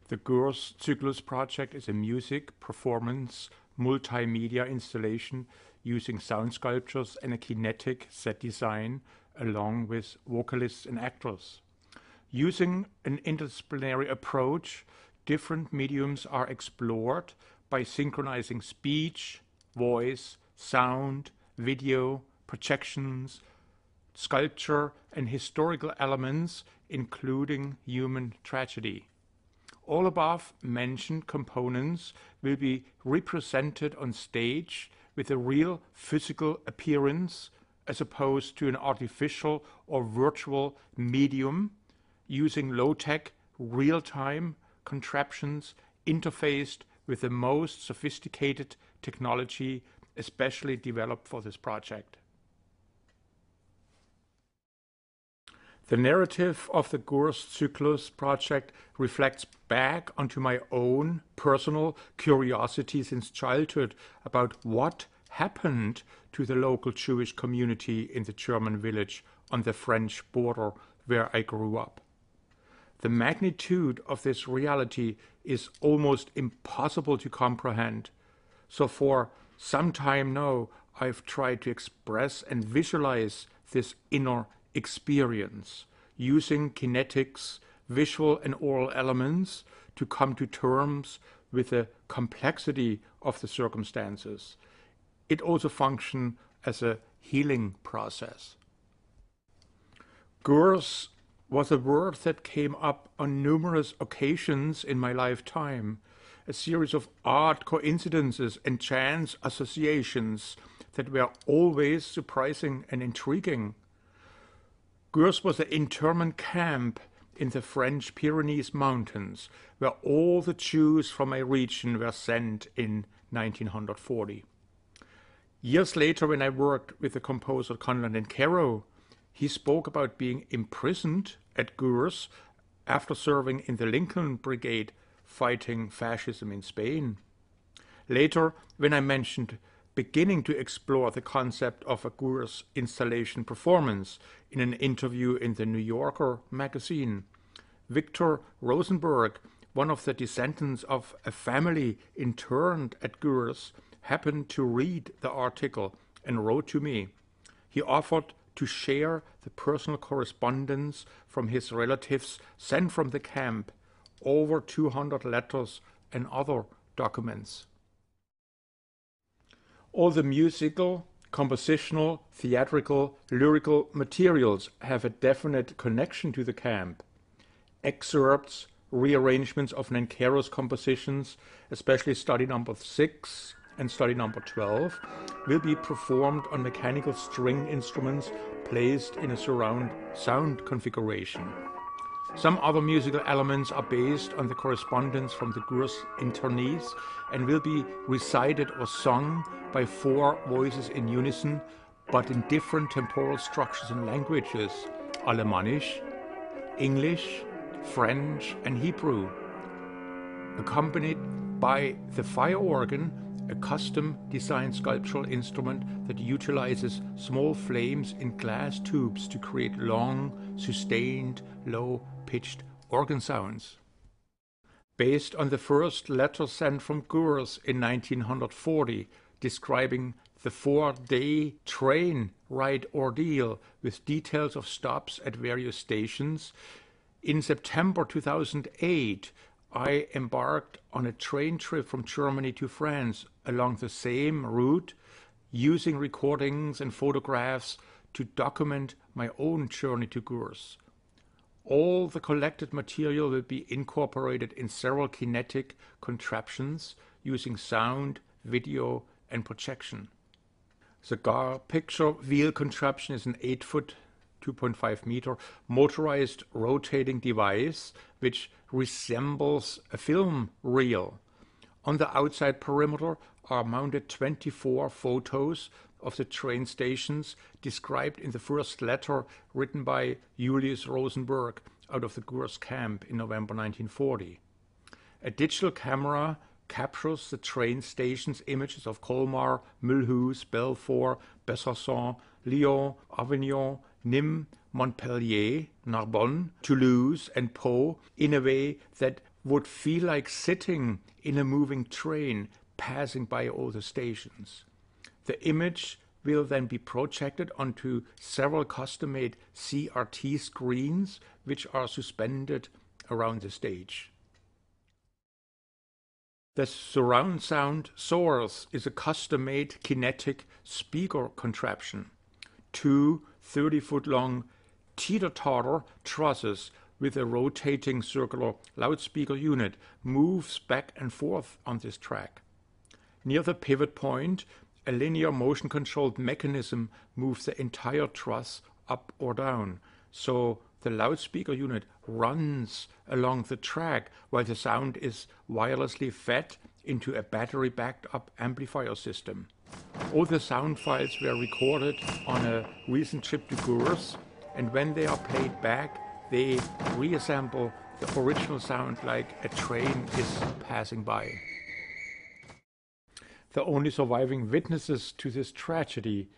The Gurs Zyklus project is a music, performance, multimedia installation using sound sculptures and a kinetic set design along with vocalists and actors. Using an interdisciplinary approach, different mediums are explored by synchronizing speech, voice, sound, video, projections, sculpture, and historical elements, including human tragedy. All above mentioned components will be represented on stage with a real physical appearance as opposed to an artificial or virtual medium using low-tech, real-time contraptions interfaced with the most sophisticated technology especially developed for this project. The narrative of the Gurs Zyklus project reflects back onto my own personal curiosity since childhood about what happened to the local Jewish community in the German village on the French border where I grew up. The magnitude of this reality is almost impossible to comprehend. So for some time now, I've tried to express and visualize this inner experience, using kinetics, visual and oral elements to come to terms with the complexity of the circumstances. It also functions as a healing process. Gurs was a word that came up on numerous occasions in my lifetime, a series of odd coincidences and chance associations that were always surprising and intriguing. Gurs was an internment camp in the French Pyrenees Mountains, where all the Jews from my region were sent in 1940. Years later, when I worked with the composer Conrad Nancero, he spoke about being imprisoned at Gurs after serving in the Lincoln Brigade fighting fascism in Spain. Later, when I mentioned beginning to explore the concept of a Gurs installation performance in an interview in the New Yorker magazine, Victor Rosenberg, one of the descendants of a family interned at Gurs, happened to read the article and wrote to me. He offered to share the personal correspondence from his relatives sent from the camp, over 200 letters and other documents. All the musical, compositional, theatrical, lyrical materials have a definite connection to the camp. Excerpts, rearrangements of Nancero's compositions, especially study number 6 and study number 12, will be performed on mechanical string instruments placed in a surround sound configuration. Some other musical elements are based on the correspondence from the Gurs internees and will be recited or sung by 4 voices in unison, but in different temporal structures and languages: Alemannisch, English, French, and Hebrew, accompanied by the fire organ, a custom-designed sculptural instrument that utilizes small flames in glass tubes to create long, sustained, low-pitched organ sounds. Based on the first letter sent from Gurs in 1940, describing the 4-day train ride ordeal with details of stops at various stations, in September 2008, I embarked on a train trip from Germany to France along the same route, using recordings and photographs to document my own journey to Gurs. All the collected material will be incorporated in several kinetic contraptions using sound, video, and projection. The GAR picture wheel contraption is an 8-foot, 2.5 meter motorized rotating device which resembles a film reel. On the outside perimeter are mounted 24 photos of the train stations described in the first letter written by Julius Rosenberg out of the Gurs camp in November 1940. A digital camera captures the train stations' images of Colmar, Mulhouse, Belfort, Besançon, Lyon, Avignon, Nîmes, Montpellier, Narbonne, Toulouse, and Pau in a way that would feel like sitting in a moving train passing by all the stations. The image will then be projected onto several custom-made CRT screens which are suspended around the stage. The surround sound source is a custom-made kinetic speaker contraption. Two 30-foot-long teeter-totter trusses with a rotating circular loudspeaker unit moves back and forth on this track. Near the pivot point, a linear motion-controlled mechanism moves the entire truss up or down, so the loudspeaker unit runs along the track while the sound is wirelessly fed into a battery-backed-up amplifier system. All the sound files were recorded on a recent trip to Gurs, and when they are played back, they reassemble the original sound like a train is passing by. The only surviving witnesses to this tragedy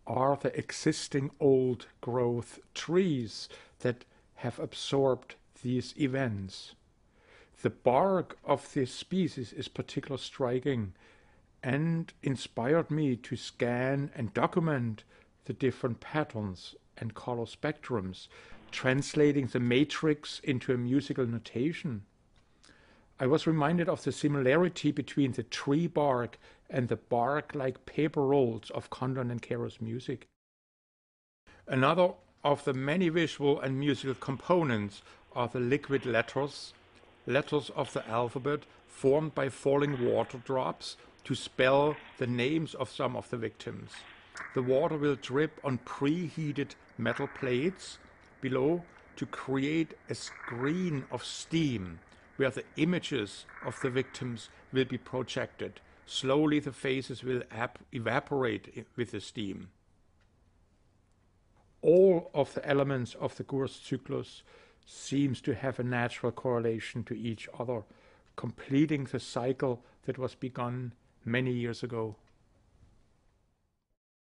are the existing old-growth trees that have absorbed these events. The bark of this species is particularly striking and inspired me to scan and document the different patterns and color spectrums, translating the matrix into a musical notation. I was reminded of the similarity between the tree bark and the bark-like paper rolls of Condon and Caro's music. Another of the many visual and musical components are the liquid letters of the alphabet formed by falling water drops to spell the names of some of the victims. The water will drip on preheated metal plates below to create a screen of steam where the images of the victims will be projected. Slowly the faces will evaporate with the steam. All of the elements of the Gurs Zyklus seems to have a natural correlation to each other, completing the cycle that was begun many years ago.